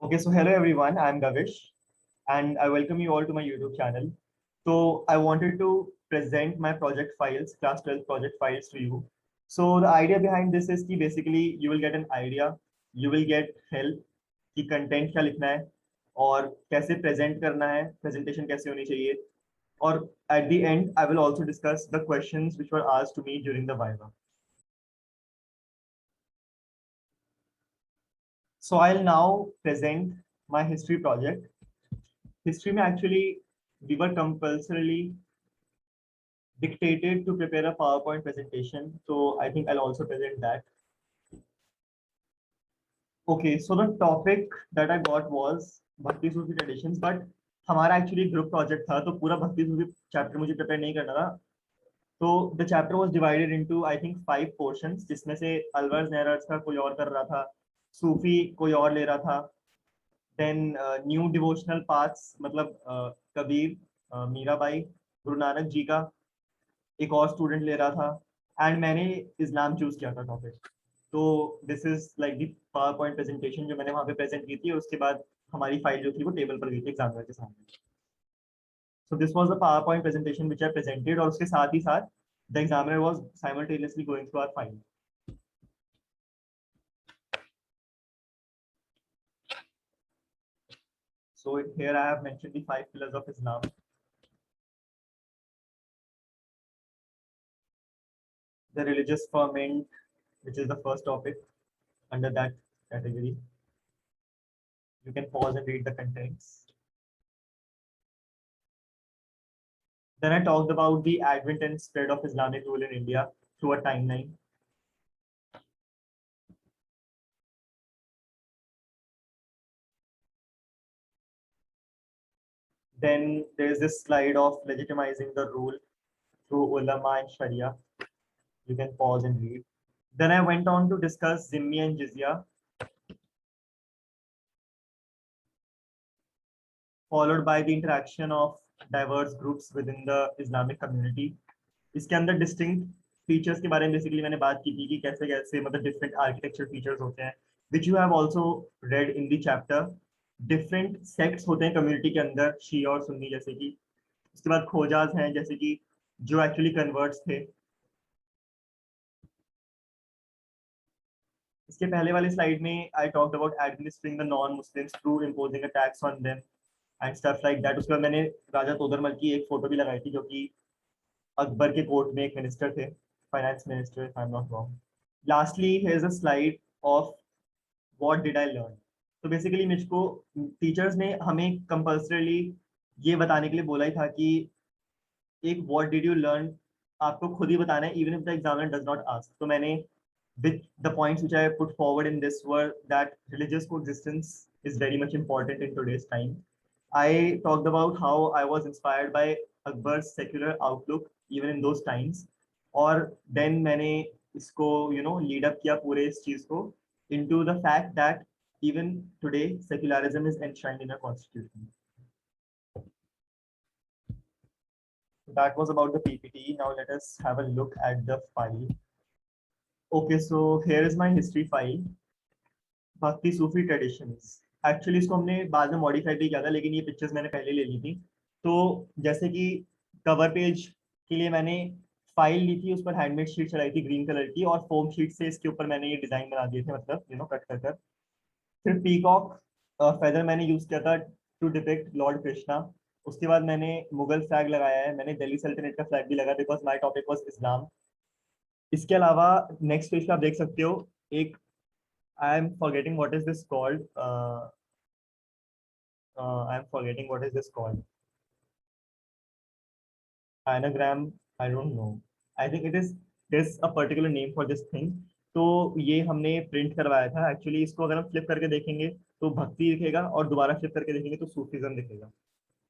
Okay, so hello everyone, I'm Gavish and I welcome you all to my YouTube channel. So I wanted to present my project files, class 12 project files to you. So the idea behind this is कि basically you will get an idea, you will get help कि content क्या लिखना है और कैसे present करना है, presentation कैसे होनी चाहिए और at the end I will also discuss the questions which were asked to me during the Viva. So I'll now present my history project. History में actually we were compulsorily dictated to prepare a PowerPoint presentation. So I think I'll also present that. Okay, so the topic that I got was Bhakti Sufi traditions, but हमारा actually group project था, तो पूरा भक्ति सूफी chapter मुझे prepare नहीं करना था. तो the chapter was divided into I think 5 portions, जिसमें से अलवर्स नहरज का कोई और कर रहा था, सूफी कोई और ले रहा था, then new devotional paths मतलब कबीर, मीराबाई, गुरु नानक जी का एक और स्टूडेंट ले रहा था एंड मैंने इस्लाम चूज किया था टॉपिक. तो this is like the power point presentation जो मैंने वहां पे प्रेजेंट की थी और उसके बाद हमारी फाइल जो थी वो टेबल पर गई थी एग्जामिनर के सामने. So this was the power point presentation which I presented और उसके साथ ही साथ the examiner was simultaneously going through our file. So here I have mentioned the 5 pillars of Islam. The religious ferment, which is the first topic under that category. You can pause and read the contents. Then I talked about the advent and spread of Islamic rule in India through a timeline. Then there's this slide of legitimizing the rule through ulama and Sharia. You can pause and read. Then I went on to discuss Zimmi and Jizya, followed by the interaction of diverse groups within the Islamic community. इसके अंदर distinct features के बारे में basically मैंने बात की थी कि कैसे कैसे मतलब different architecture features होते हैं, which you have also read in the chapter. Different sects होते हैं community के अंदर, शिया और सुन्नी जैसे कि. उसके बाद खोजाज हैं जैसे कि जो एक्चुअली कन्वर्ट्स थे. इसके पहले वाली स्लाइड में I talked about administering the non Muslims through imposing a tax on them and stuff like that. उसके बाद मैंने राजा तोदरमल की एक फोटो भी लगाई थी जो कि अकबर के कोर्ट में एक मिनिस्टर थे, finance minister if I am not wrong. Lastly here is a slide of what did I learn. तो बेसिकली मुझको टीचर्स ने हमें कंपल्सरीली ये बताने के लिए बोला ही था कि एक व्हाट डिड यू लर्न आपको खुद ही बताना है even if the examiner does not ask. तो मैंने with the points which I put forward in this were that religious coexistence is very much important in today's time. I talked about how I was inspired by Akbar's secular outlook even in those times. और then मैंने इसको lead up किया पूरे इस चीज को into the fact that even today secularism is enshrined in our constitution. That was about the PPT. Now let us have a look at the file. Okay, so here is my history file. भक्ति सूफी traditions. Actually इसको हमने बाद में modify भी किया था लेकिन ये पिक्चर्स मैंने पहले ले ली थी. तो जैसे कि कवर पेज के लिए मैंने फाइल ली थी, उस पर हैंडमेड शीट चलाई थी ग्रीन कलर की और फोम शीट से इसके ऊपर मैंने ये डिजाइन बना दिए थे, मतलब कट कर कर. फिर पीकॉक फेदर मैंने यूज किया था टू डिपिक्ट लॉर्ड कृष्णा. उसके बाद मैंने मुगल फ्लैग लगाया है, मैंने दिल्ली सल्तनत का फ्लैग भी लगा बिकॉज माई टॉपिक वॉज इस्लाम. इसके अलावा नेक्स्ट पेज पे आप देख सकते हो एक I am forgetting what is this called. I am forgetting what is this called. Anagram. I don't know. I think it is. There's a particular name for this thing. तो ये हमने print करवाया था. एक्चुअली इसको अगर हम flip करके देखेंगे तो भक्ति दिखेगा और दोबारा फ्लिप करके देखेंगे तो सूफीज्म दिखेगा.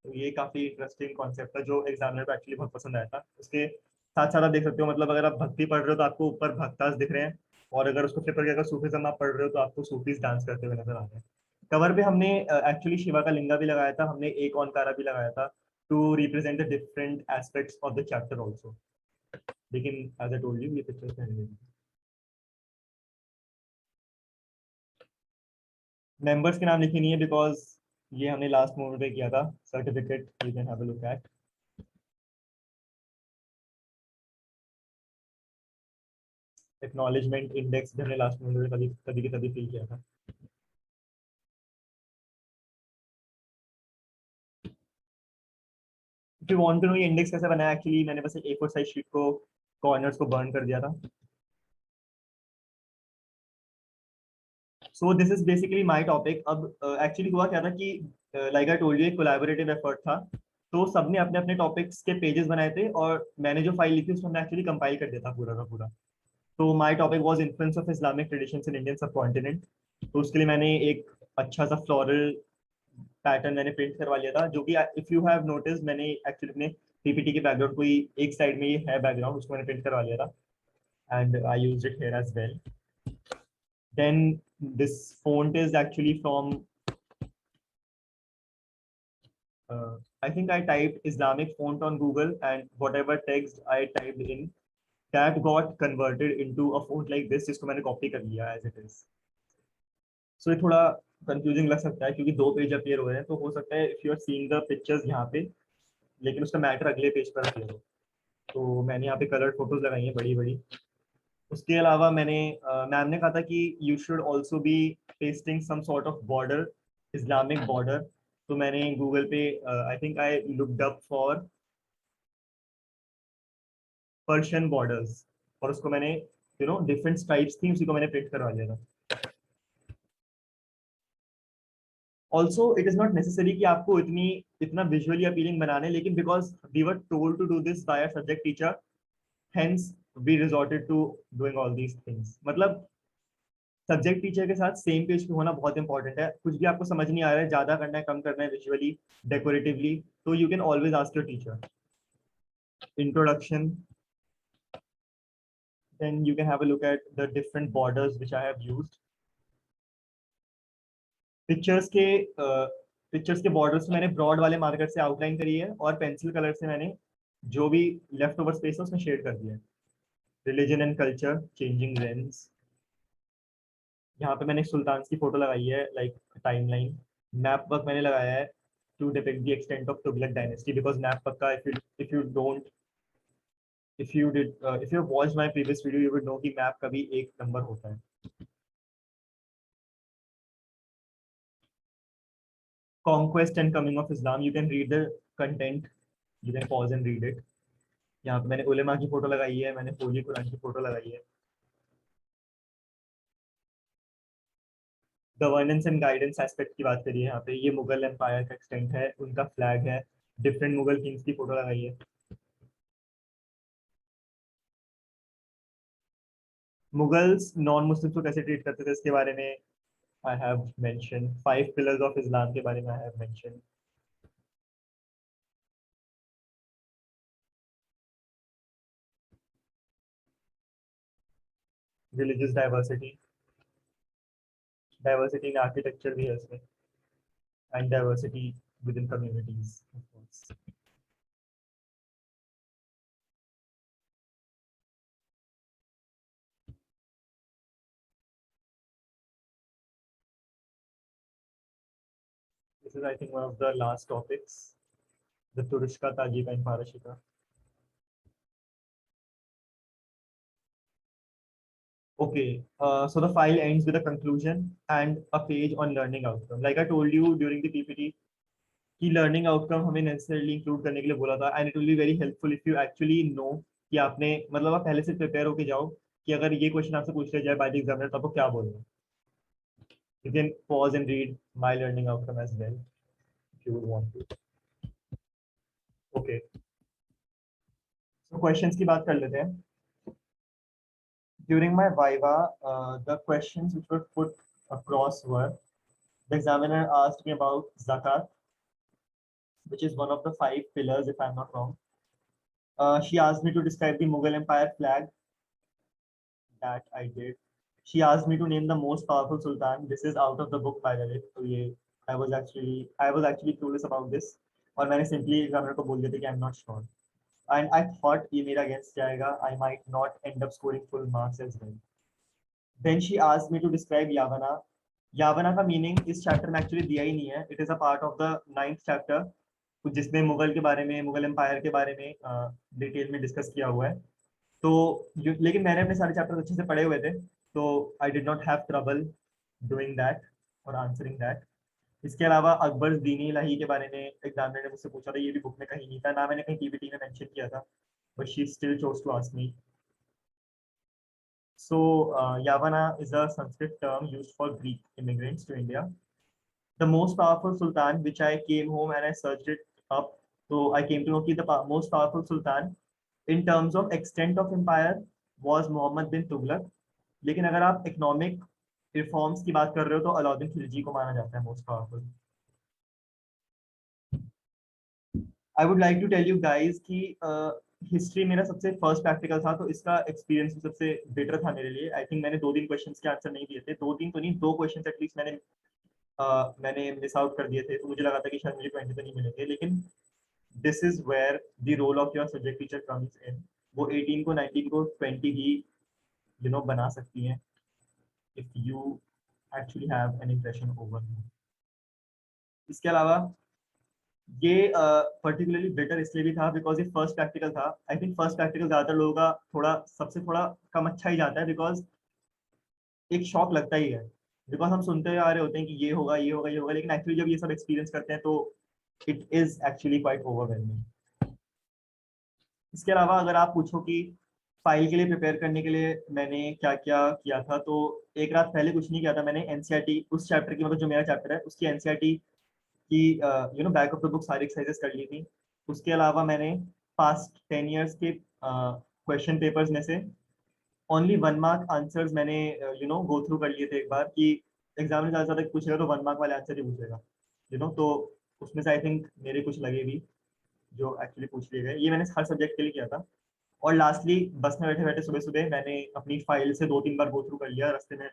तो ये काफी इंटरेस्टिंग कॉन्सेप्ट था जो एग्जामिनर को एक्चुअली बहुत पसंद आया था. उसके साथ साथ आप देख सकते हो मतलब अगर आप भक्ति पढ़ रहे हो तो आपको ऊपर भक्तास दिख रहे हैं और अगर उसको फ्लिप करके अगर सूफीज्म आप पढ़ रहे हो तो आपको सूफीज डांस करते हुए नजर आ रहे हैं. कवर पे हमने एक्चुअली शिवा का लिंगा भी लगाया था, हमने एक ओंकारा भी लगाया था to represent the different aspects of the chapter also. लेकिन एज आई टोल्ड यू ये पिक्चर्स मेंबर्स के नाम लिखे नहीं है बिकॉज ये हमने लास्ट मोमेंट पे किया था. Certificate you can have a look at. Acknowledgement index भी हमने लास्ट मोमेंट पे कभी कभी के तभी फिल किया था. If you want to know ये इंडेक्स कैसे बनाया, एक्चुअली मैंने बस एक A4 साइज शीट को कॉर्नर्स को बर्न कर दिया था. So this is basically my topic. अब एक्चुअली हुआ क्या था कि लाइक आई टोल्ड यू एक कोलैबोरेटिव एफर्ट था. तो सबने अपने अपने टॉपिक्स के पेजेस बनाए थे और मैंने जो फाइल लिखी उसको हमने एक्चुअली कंपाइल कर दिया था पूरा का पूरा. तो my topic was influence of Islamic traditions in Indian subcontinent. तो उसके लिए मैंने एक अच्छा सा फ्लोरल पैटर्न मैंने प्रिंट करवा लिया था, जो कि इफ यू हैव नोटिस मैंने एक्चुअली अपने पीपीटी के बैकग्राउंड को ही एक साइड में ये है बैकग्राउंड, उसको मैंने प्रिंट करवा लिया था and I used it here as well. Then this font is actually from I think I typed Islamic font on Google, and whatever text I typed in that got converted into a font like this, जिसको मैंने copy कर लिया as it is. So ये थोड़ा confusing लग सकता है क्योंकि दो पेज अपीयर हो रहे हैं, तो हो सकता है if you are seeing the pictures यहाँ पे लेकिन उसका मैटर अगले पेज पर अपीयर हो. तो मैंने यहाँ पे कलर्ड फोटोज लगाई हैं बड़ी बड़ी. उसके अलावा मैंने मैम ने कहा था कि you should also be pasting some sort of border, Islamic border. तो मैंने गूगल पे I think I looked up for Persian borders और उसको मैंने डिफरेंट टाइप्स थी उसी को मैंने प्रिंट करवा लिया था. Also it is not necessary कि आपको इतना विजुअली अपीलिंग बनाने, लेकिन because we were told to do this by subject teacher, hence we resorted to doing all these things. मतलब सब्जेक्ट टीचर के साथ सेम पेज पे होना बहुत इंपॉर्टेंट है. कुछ भी आपको समझ नहीं आ रहा है, ज्यादा करना है कम करना है विजुअली डेकोरेटिवली, तो you can always ask your teacher. Introduction, then you can have a look at the different borders which I have used. Pictures के पिक्चर्स के बॉर्डर्स मैंने ब्रॉड वाले मार्कर से आउटलाइन करी है और पेंसिल कलर से मैंने जो भी लेफ्ट ओवर स्पेस है उसमें शेड कर दिया है. Religion and culture changing Reigns, यहाँ पे मैंने सुल्तान की फोटो लगाई है लाइक टाइमलाइन. मैप वर्क मैंने लगाया है to depict the extent of Tughlaq dynasty, because map work का if you don't if you have watched my previous video you would know कि मैप का भी एक नंबर होता है. Conquest and coming of Islam, you can read the content, you can pause and read it. यहाँ पे मैंने उलेमा की फोटो लगाई है, मैंने होली कुरान की फोटो लगाई है. गवर्नेंस एंड गाइडेंस एस्पेक्ट की बात करिए, यहाँ पे ये मुगल एम्पायर का एक्सटेंट है, उनका फ्लैग है, डिफरेंट मुगल किंग्स की फोटो लगाई है. मुगल्स नॉन मुस्लिम्स को कैसे ट्रीट करते थे इसके बारे में I have mention. 5 pillars of Islam के बारे में I have mention. Religious diversity, diversity in architecture भी है इसमें, and diversity with in communities of course. This is, I think, one of the last topics, the Turushka, Tajika, and Parashika. Okay, so the file ends with a conclusion and a page on learning outcome. Like I told you during the PPT, कि learning outcome हमें necessarily include करने के लिए बोला था, and it will be very helpful if you actually know कि आपने मतलब आप पहले से prepare होके जाओ कि अगर ये question आपसे पूछ लिया जाए by the examiner तो आपको क्या बोलना है. You can pause and read my learning outcome as well if you would want to. Okay, so questions की बात कर लेते हैं. During my viva, the questions which were put across were, the examiner asked me about zakat, which is one of the 5 pillars, if I'm not wrong. She asked me to describe the Mughal Empire flag, that I did. She asked me to name the most powerful sultan. This is out of the book, by the way. So yeah, I was actually curious about this. और मैंने simply examiner को बोल दिया था कि I'm not sure. And I thought ये मेरा against जाएगा. I might not end up scoring full marks as well. Then she asked me to describe Yavana. यावना का मीनिंग इस चैप्टर में एक्चुअली दिया ही नहीं है, it is a part of the 9th chapter, जिसमें मुगल के बारे में, मुगल एम्पायर के बारे में डिटेल में डिस्कस किया हुआ है। तो लेकिन मैंने अपने सारे चैप्टर अच्छे से पढ़े हुए थे, तो I did not have trouble doing that और आंसरिंग दैट। इसके अलावा अकबर दीनी इलाही के बारे में एग्जामिनर ने मुझसे पूछा था, ये भी बुक में कहीं नहीं था, ना मैंने कहीं पीपीटी में मेंशन किया था, but she still chose to ask me. So, Yavana is a Sanskrit term used for Greek immigrants to India. The most powerful sultan, which I came home and I searched it up, so I came to know that the most powerful sultan in terms of extent of empire was Muhammad bin Tughlaq. लेकिन अगर आप economic reforms की बात कर रहे हो तो अलाउद्दीन खिलजी को माना जाता है most powerful. I would like to tell you guys कि हिस्ट्री मेरा सबसे फर्स्ट प्रैक्टिकल था, तो इसका एक्सपीरियंस सबसे बेटर था मेरे लिए। आई थिंक मैंने 2 दिन क्वेश्चंस के आंसर नहीं दिए थे, 2 दिन तो नहीं, 2 क्वेश्चन एटलीस्ट मैंने मिस आउट कर दिए थे, तो मुझे लगा था कि शायद मुझे 20 तो नहीं मिलेंगे। लेकिन this is where the role of your subject teacher comes in. वो 18 को 19 को 20 भी बना सकती हैं if you actually have an impression over. इसके अलावा ये पर्टिकुलरली बेटर इसलिए भी था बिकॉज ये फर्स्ट प्रैक्टिकल था। आई थिंक फर्स्ट प्रैक्टिकल ज्यादातर लोगों का थोड़ा कम अच्छा ही जाता है, बिकॉज एक शॉक लगता ही है, बिकॉज हम सुनते हुए आ रहे होते हैं कि ये होगा ये होगा ये होगा, लेकिन एक्चुअली जब ये सब एक्सपीरियंस करते हैं तो it is actually quite overwhelming. इसके अलावा अगर आप पूछो कि फाइल के लिए प्रिपेयर करने के लिए मैंने क्या क्या किया था, तो एक रात पहले कुछ नहीं किया था मैंने। एनसीईआरटी उस चैप्टर की, मतलब जो मेरा चैप्टर है उसकी एनसीईआरटी कि बैक ऑफ द बुक सारी एक्सरसाइजेस कर ली थी। उसके अलावा मैंने पास्ट 10 years के क्वेश्चन पेपर्स में से ओनली 1 mark आंसर्स मैंने गो थ्रू कर लिए थे एक बार, कि एग्जाम में ज़्यादा ज़्यादा पूछेगा तो 1 mark वाले आंसर ही पूछेगा, तो उसमें से आई थिंक मेरे कुछ लगे भी जो एक्चुअली पूछ लिए गए। ये मैंने हर सब्जेक्ट के लिए किया था। और लास्टली बस में बैठे बैठे सुबह सुबह मैंने अपनी फाइल से 2-3 बार गो थ्रू कर लिया रास्ते में।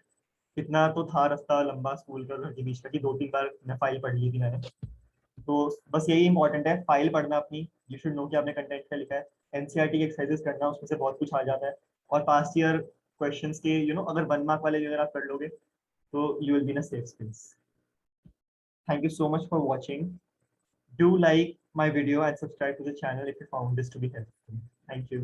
इतना तो था रास्ता लंबा स्कूल का घर के बीच का कि 2-3 बार मैं फाइल पढ़ ली थी मैंने। तो बस यही इंपॉर्टेंट है, फाइल पढ़ना अपनी, यू शुड नो कि आपने कंटेंट क्या लिखा है। एनसीईआरटी की एक्सरसाइजेस करना, उसमें से बहुत कुछ आ जाता है। और पास्ट ईयर क्वेश्चंस के अगर 1 mark वाले भी अगर आप कर लोगे तो you will be in a safe space. Thank you so much for watching. Do like my video and subscribe to the channel if you found this to be helpful. Thank you.